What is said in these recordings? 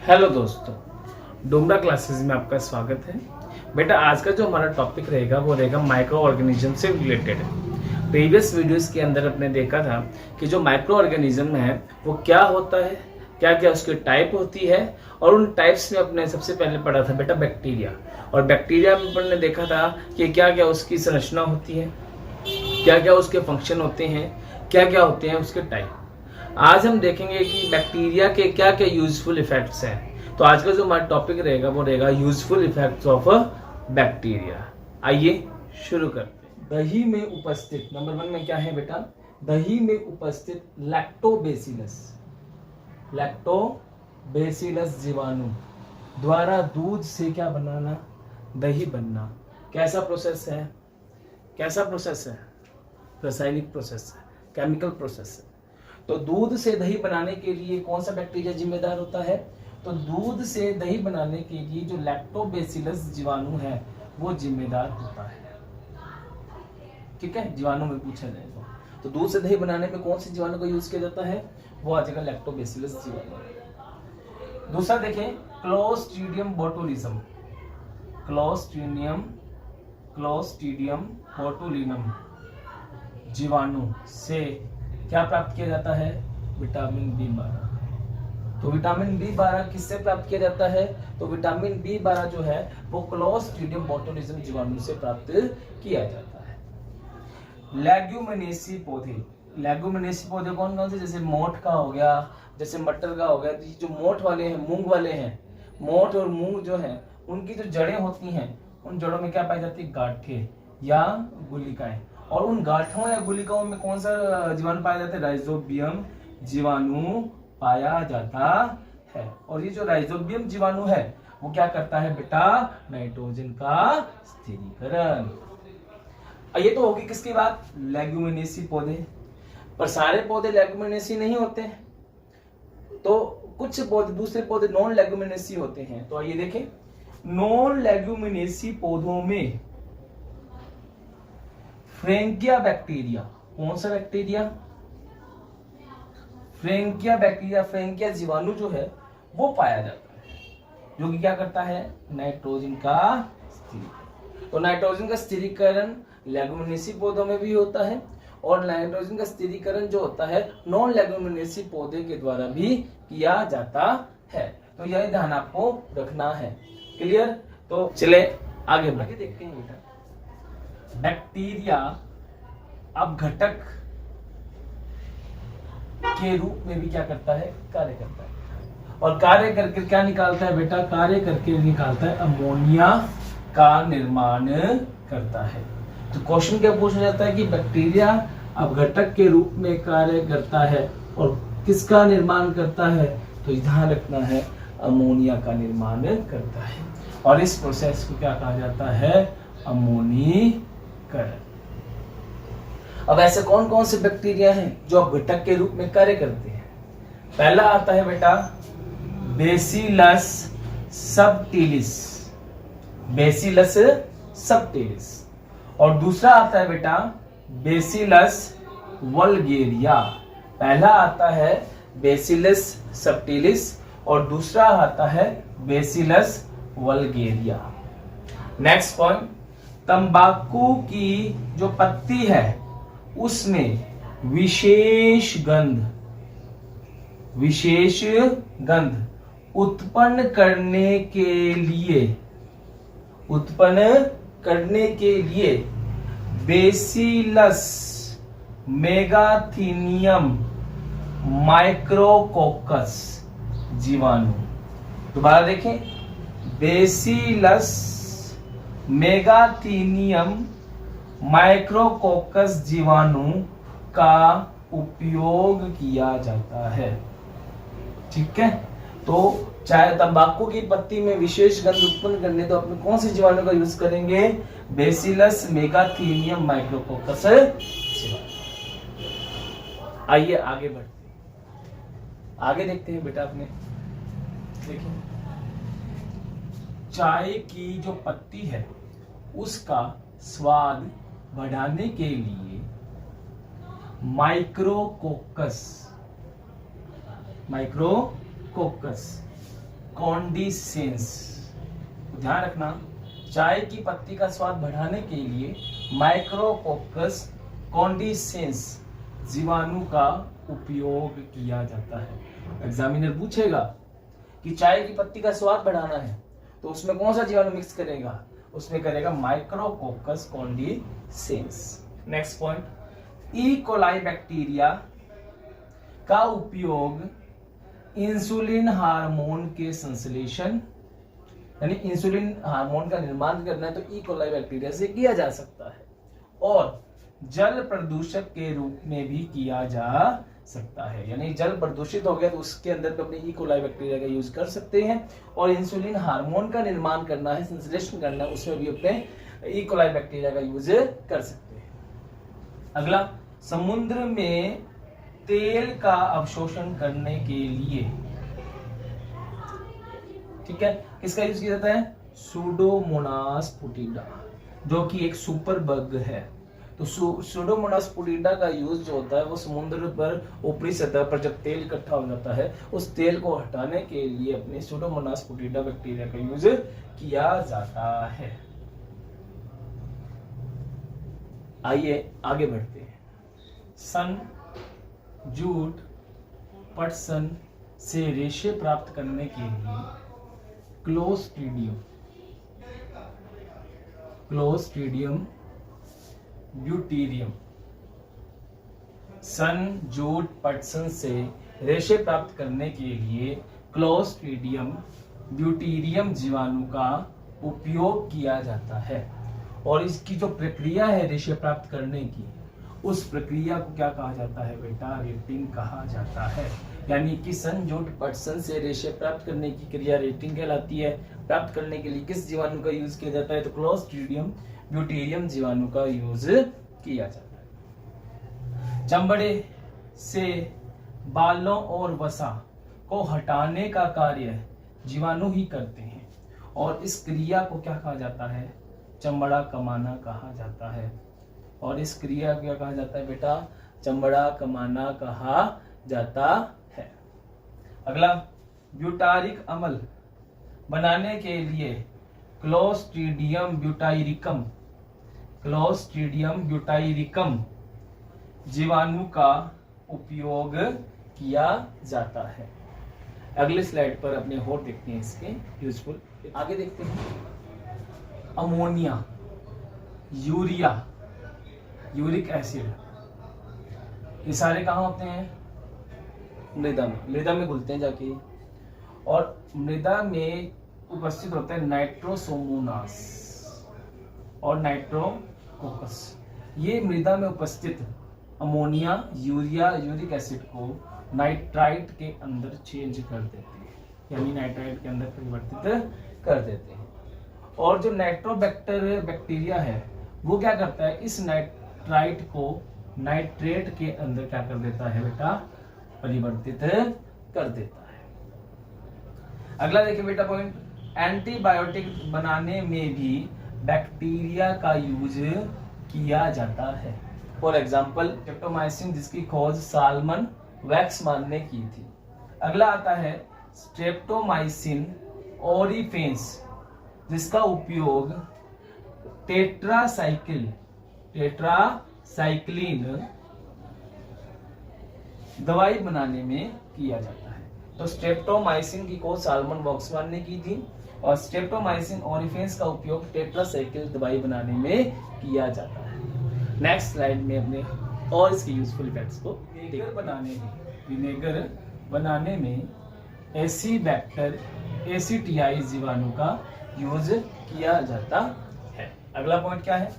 Hello दोस्तों, डोमरा classes में आपका स्वागत है। बेटा आज का जो हमारा टॉपिक रहेगा वो रहेगा माइक्रो ऑर्गेनिज्म से रिलेटेड। प्रीवियस वीडियोस के अंदर अपने देखा था कि जो माइक्रो ऑर्गेनिज्म है वो क्या होता है, क्या क्या उसकी टाइप होती है, और उन टाइप्स में अपने सबसे पहले पढ़ा था बेटा बैक्टीरिया। और बैक्टीरिया में अपने देखा था कि क्या क्या उसकी संरचना होती है, क्या क्या उसके फंक्शन होते हैं, क्या क्या होते हैं उसके टाइप। आज हम देखेंगे कि बैक्टीरिया के क्या क्या यूजफुल इफेक्ट्स हैं। तो आज का जो हमारा टॉपिक रहेगा वो रहेगा यूजफुल इफेक्ट्स ऑफ बैक्टीरिया। आइए शुरू करते हैं। दही में उपस्थित नंबर 1 में क्या है बेटा, दही में उपस्थित लैक्टोबैसिलस जीवाणु द्वारा दूध से क्या बनाना, दही बनना। कैसा प्रोसेस है, रासायनिक प्रोसेस है, केमिकल प्रोसेस है। तो दूध से दही बनाने के लिए कौन सा बैक्टीरिया जिम्मेदार होता है, तो दूध से दही बनाने के लिए जो लैक्टोबैसिलस जीवाणु है वो जिम्मेदार होता है। ठीक है, जीवाणु में पूछा जाएगा तो दूध से दही बनाने में कौन से जीवाणु का यूज किया जाता है, वो आ जाएगा लैक्टोबैसिलस जीवाणु। दूसरा देखें, क्लोस्ट्रीडियम बोटुलिनम जीवाणु से क्या प्राप्त किया जाता है, विटामिन B12। तो विटामिन B12 किससे प्राप्त किया जाता है, तो विटामिन B12 जो है वो क्लोस्ट्रीडियम बोटुलिज्म जीवाणु से प्राप्त किया जाता है। लेग्यूमिनेसी पौधे कौन कौन से, जैसे मोठ का हो गया, जैसे मटर का हो गया। जो मोठ वाले हैं, मूंग वाले हैं, मोठ और मूंग जो है उनकी जो जड़ें होती हैं उन जड़ों में क्या पाई जाती है, गांठें या गुलिकाएं। और उन गांठों या गुलिकाओं में कौन सा जीवाणु पाया जाता है, राइजोबियम जीवाणु पाया जाता है। और ये जो राइजोबियम जीवाणु है वो क्या करता है बेटा, नाइट्रोजन का स्थिरीकरण। ये तो होगी किसकी बात, लेग्यूमिनेसी पौधे। पर सारे पौधे लेग्यूमिनेसी नहीं होते, तो कुछ पौधे, दूसरे पौधे नॉन लेग्यूमिनेसी होते हैं। तो आइए देखें, नॉन लेग्यूमिनेसी पौधों में फ्रैंकिया बैक्टीरिया, कौन सा बैक्टीरिया, फ्रैंकिया जीवाणु जो है वो पाया जाता है, जो कि क्या करता है, नाइट्रोजन का स्थिरीकरण। तो नाइट्रोजन का स्थिरीकरण लेग्यूमिनेसी पौधों में भी होता है, और नाइट्रोजन का स्थिरीकरण जो होता है नॉन लेग्यूमिनेसी पौधे के द्वारा भी किया जाता है। तो यह ध्यान आपको रखना है। क्लियर, तो चले आगे देखते हैं बेटा। बैक्टीरिया अपघटक के रूप में भी क्या करता है, कार्य करता है। और कार्य करके क्या निकालता है बेटा, कार्य करके निकालता है अमोनिया का निर्माण करता है। तो क्वेश्चन क्या पूछा जाता है कि बैक्टीरिया अपघटक के रूप में कार्य करता है और किसका निर्माण करता है, तो ध्यान रखना है, अमोनिया का निर्माण करता है। और इस प्रोसेस को क्या कहा जाता है, अमोनीकरण। अब ऐसे कौन कौन से बैक्टीरिया हैं जो अपघटक के रूप में कार्य करते हैं। पहला आता है बेटा बेसिलस सबटिलिस, और दूसरा आता है बेटा बेसिलस वल्गेरिया। पहला आता है बेसिलस सबटिलिस और दूसरा आता है बेसिलस वल्गेरिया। नेक्स्ट पॉइंट, तंबाकू की जो पत्ती है उसमें विशेष गंध उत्पन्न करने के लिए बेसिलस मेगाथीनियम माइक्रोकोकस जीवाणु। दोबारा देखें, बेसिलस मेगाथीनियम माइक्रोकोकस जीवाणु का उपयोग किया जाता है। ठीक है, तो चाहे तंबाकू की पत्ती में विशेष गंध उत्पन्न करने, तो अपने कौन से जीवाणु का यूज करेंगे, बेसिलस मेगाथीनियम माइक्रोकोकस जीवाणु। आइए आगे बढ़ते हैं, आगे देखते हैं बेटा। अपने देखिए, चाय की जो पत्ती है उसका स्वाद बढ़ाने के लिए माइक्रोकोकस कॉन्डिसेंस। ध्यान रखना, चाय की पत्ती का स्वाद बढ़ाने के लिए माइक्रोकोकस कॉन्डिसेंस जीवाणु का उपयोग किया जाता है। एग्जामिनर पूछेगा कि चाय की पत्ती का स्वाद बढ़ाना है तो उसमें कौन सा जीवाणु मिक्स करेगा, उसमें करेगा माइक्रोकोकस कॉन्डिसेंस। Next point, E coli bacteria का उपयोग इंसुलिन हार्मोन के संश्लेषण यानी इंसुलिन हार्मोन का निर्माण करना है तो ई कोलाई बैक्टीरिया से किया जा सकता है, और जल प्रदूषक के रूप में भी किया जा सकता है। यानी जल प्रदूषित हो गया तो उसके अंदर तो अपने ई कोलाई बैक्टीरिया का यूज कर सकते हैं, और इंसुलिन हार्मोन का निर्माण करना है, संश्लेषण करना है, उसमें भी अपने ई कोलाई बैक्टीरिया का यूज कर सकते हैं। अगला, समुद्र में तेल का अवशोषण करने के लिए, ठीक है, किसका यूज किया जाता है, सूडोमोनास पुटिडा, जो कि एक सुपर बग है। तो सूडोमोनास पुटिडा का यूज जो होता है वो समुद्र पर ऊपरी सतह पर जब तेल इकट्ठा हो जाता है उस तेल को हटाने के लिए अपने सूडोमोनास पुटिडा बैक्टीरिया का यूज किया जाता है। आइए आगे बढ़ते हैं। सन, जूट, पटसन से रेशे प्राप्त करने के लिए क्लोस्ट्रीडियम ब्यूटीरियम, सन, जूट, पटसन से रेशे प्राप्त करने के लिए क्लोस्ट्रीडियम ब्यूटीरियम जीवाणु का उपयोग किया जाता है। और इसकी जो प्रक्रिया है रेशे प्राप्त करने की, उस प्रक्रिया को क्या कहा जाता है बेटा, रेटिंग कहा जाता है। यानी कि सन, जूट, पटसन से रेशे प्राप्त करने की क्रिया रेटिंग कहलाती है। प्राप्त करने के लिए किस जीवाणु का यूज किया जाता है, तो क्लोस्ट्रीडियम ब्यूटीरियम जीवाणु का यूज किया जाता है। चमड़े से बालों और वसा को हटाने का कार्य जीवाणु ही करते हैं, और इस क्रिया को क्या कहा जाता है, चमड़ा कमाना कहा जाता है। और इस क्रिया को क्या कहा जाता है बेटा, चमड़ा कमाना कहा जाता है। अगला, ब्यूटारिक अम्ल बनाने के लिए क्लोस्ट्रीडियम ब्यूटाइरिकम जीवाणु का उपयोग किया जाता है। अगले स्लाइड पर अपने और देखते हैं इसके यूजफुल। आगे देखते हैं, अमोनिया, यूरिया, यूरिक एसिड, ये सारे कहाँ होते हैं, मृदा में घुलते हैं जाके, और मृदा में उपस्थित होते हैं नाइट्रोसोमोनास और नाइट्रोकोकस। ये मृदा में उपस्थित अमोनिया, यूरिया, यूरिक एसिड को नाइट्राइट के अंदर चेंज कर देते हैं, यानी नाइट्राइट के अंदर परिवर्तित कर देते हैं। और जो बैक्टीरिया है वो क्या करता है, इस नाइट्राइट को नाइट्रेट के अंदर क्या कर देता है बेटा, परिवर्तित कर देता है। अगला देखिए बेटा पॉइंट, एंटीबायोटिक बनाने में भी बैक्टीरिया का यूज किया जाता है। फॉर एग्जाम्पल स्ट्रेप्टोमाइसिन, जिसकी खोज साल्मन वैक्समैन ने की थी। अगला आता है स्ट्रेप्टोमाइसिन ओरिफेंस, जिसका उपयोग टेट्रासाइक्लिन दवाई बनाने में किया जाता है। तो स्ट्रेप्टोमाइसिन की खोज साल्मन वैक्समैन ने की थी, और स्ट्रेप्टोमाइसिन ओरिफेंस का उपयोग टेट्रासाइक्लिन दवाई बनाने में किया जाता है। नेक्स्ट स्लाइड में अपने और इसके यूजफुल इफेक्ट्स को विनेगर बनाने में एसीबैक्टर एसीटीआई जीवाणु का यूज किया जाता है। अगला पॉइंट क्या है,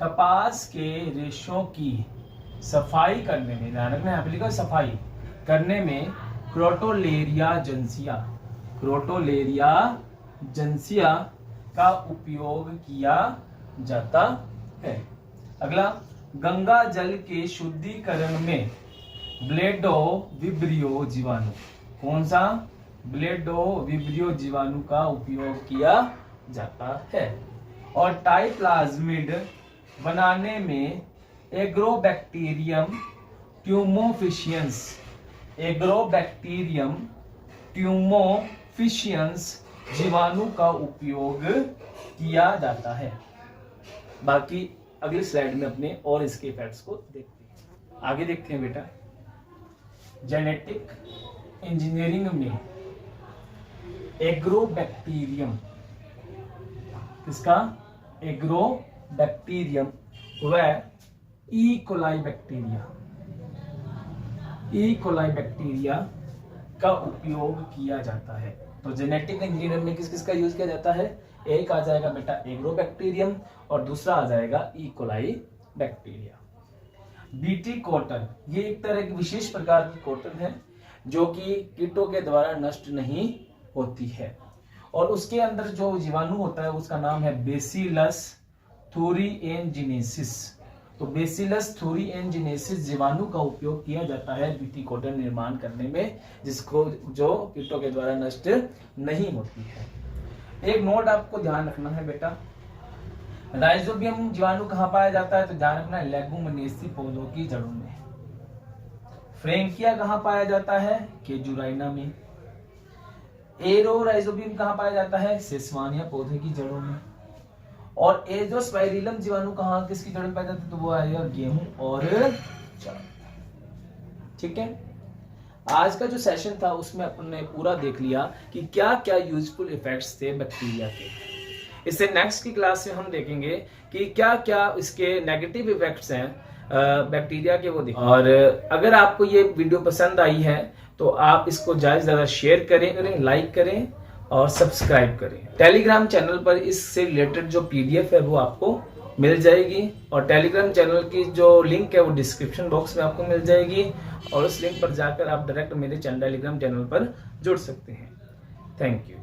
कपास के रेशों की सफाई करने में, ध्यान रखना यहाँ पे लिखा सफाई करने में क्रोटोलेरिया जंसिया का उपयोग किया जाता है। अगला, गंगा जल के शुद्धिकरण में ब्लेडोविब्रियो जीवाणु, कौन सा, ब्लेडोविब्रियो जीवाणु का उपयोग किया जाता है। और टाइप्लाज्मिड बनाने में एग्रोबैक्टीरियम ट्यूमोफिशियंस फिशियंस जीवाणु का उपयोग किया जाता है। बाकी अगली स्लाइड में अपने और इसके इफेक्ट्स को देखते हैं। आगे देखते हैं बेटा, जेनेटिक इंजीनियरिंग में एग्रोबैक्टीरियम, किसका? एग्रोबैक्टीरियम व ई कोलाई बैक्टीरिया, ई कोलाई बैक्टीरिया का उपयोग किया जाता है। तो जेनेटिक इंजीनियरिंग में किस किस का यूज किया जाता है? एक आ जाएगा बेटा एग्रोबैक्टीरियम और दूसरा आ जाएगा ई कोलाई बैक्टीरिया। बीटी कॉटन, ये एक तरह की विशेष प्रकार की कॉटन है जो कि कीटों के द्वारा नष्ट नहीं होती है और उसके अंदर जो जीवाणु होता है उसका नाम है बेसिलस थूरिएनजिनेसिस। तो बेसिलस थूरिएनजिनेसिस जीवाणु का उपयोग किया जाता है बीटी कॉटन निर्माण करने में, जिसको जो कीटों के द्वारा नष्ट नहीं होती है। एक नोट आपको ध्यान रखना है बेटा, राइजोबियम जीवाणु कहाँ पाया जाता है? तो ध्यान रखना, लेगुमिनेसी पौधों की जड़ों में। फ्रेंकिया कहाँ पाया जाता है? केजुराइना में। एरो राइजोबियम कहाँ पाया जाता है? सेसवानिया पौधे की जड़ों में। और एजोस्पाइरिलम जीवाणु कहाँ किसकी जड़ में पाया जाता है? तो वो आएगा गेहूं और चावल। ठीक है, आज का जो सेशन था उसमें अपने पूरा देख लिया कि क्या क्या यूजफुल इफेक्ट्स थे बैक्टीरिया के। इससे नेक्स्ट की क्लास में हम देखेंगे कि क्या क्या इसके नेगेटिव इफेक्ट्स हैं बैक्टीरिया के, वो देखेंगे। और अगर आपको ये वीडियो पसंद आई है तो आप इसको ज्यादा से ज्यादा शेयर करें, लाइक करें और सब्सक्राइब करें। टेलीग्राम चैनल पर इससे रिलेटेड जो PDF है वो आपको मिल जाएगी और टेलीग्राम चैनल की जो लिंक है वो डिस्क्रिप्शन बॉक्स में आपको मिल जाएगी और उस लिंक पर जाकर आप डायरेक्ट मेरे टेलीग्राम चैनल पर जुड़ सकते हैं। Thank you.